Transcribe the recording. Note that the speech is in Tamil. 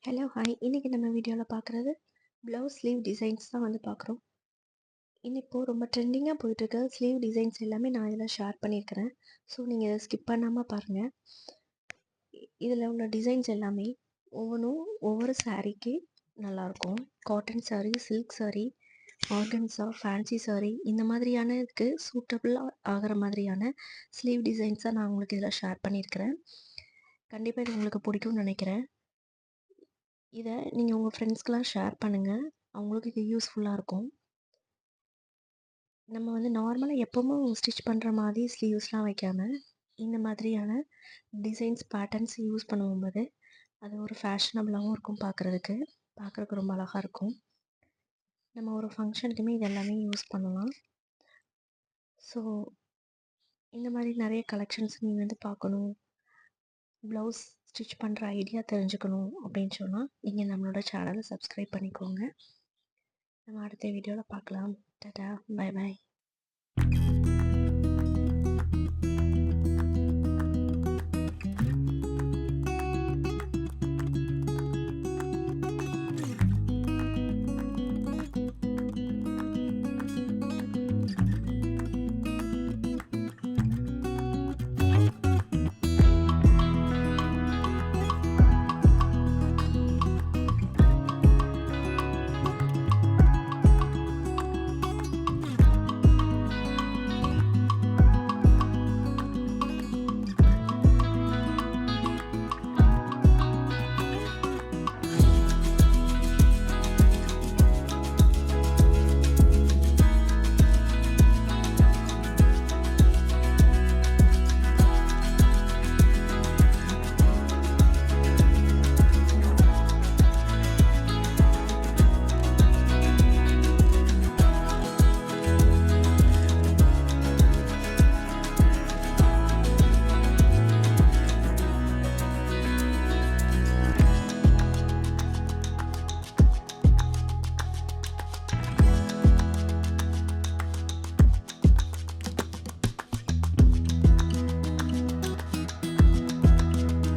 Hello, hi. இன்னைக்கு நம்ம வீடியோவில் பார்க்குறது ப்ளவுஸ் ஸ்லீவ் டிசைன்ஸ் தான் வந்து பார்க்குறோம். இப்போ ரொம்ப ட்ரெண்டிங்காக போயிட்டுருக்க ஸ்லீவ் டிசைன்ஸ் எல்லாமே நான் இதில் ஷேர் பண்ணியிருக்கிறேன். ஸோ நீங்கள் இதை ஸ்கிப் பண்ணாமல் பாருங்கள். இதில் உள்ள டிசைன்ஸ் எல்லாமே ஒவ்வொன்றும் ஒவ்வொரு சாரீக்கு நல்லாயிருக்கும். Cotton sari, silk sari, organza, fancy sari இந்த மாதிரியான இதுக்கு சூட்டபுளாக ஆகிற மாதிரியான ஸ்லீவ் டிசைன்ஸாக நான் உங்களுக்கு இதில் ஷேர் பண்ணியிருக்கிறேன். கண்டிப்பாக இது உங்களுக்கு பிடிக்கும்னு நினைக்கிறேன். இதை நீங்கள் உங்கள் ஃப்ரெண்ட்ஸ்க்கெலாம் ஷேர் பண்ணுங்கள். அவங்களுக்கு இது யூஸ்ஃபுல்லாக இருக்கும். நம்ம வந்து நார்மலாக எப்போவும் ஸ்டிச் பண்ணுற மாதிரி ஸ்லீவ்ஸ்லாம் வைக்காமல் இந்த மாதிரியான டிசைன்ஸ் பேட்டர்ன்ஸ் யூஸ் பண்ணும்போது அது ஒரு ஃபேஷனபுளாகவும் இருக்கும். பார்க்குறதுக்கு ரொம்ப அழகாக இருக்கும். நம்ம ஒரு ஃபங்க்ஷனுக்குமே இது எல்லாமே யூஸ் பண்ணலாம். ஸோ இந்த மாதிரி நிறைய கலெக்ஷன்ஸ் நீங்கள் வந்து பார்க்கணும், ப்ளவுஸ் ஸ்டிச் பண்ணுற ஐடியா தெரிஞ்சுக்கணும் அப்படின்னு சொன்னால் நீங்கள் நம்மளோட சேனலை சப்ஸ்கிரைப் பண்ணிக்கோங்க. நம்ம அடுத்த வீடியோவில் பார்க்கலாம். Tata, bye by.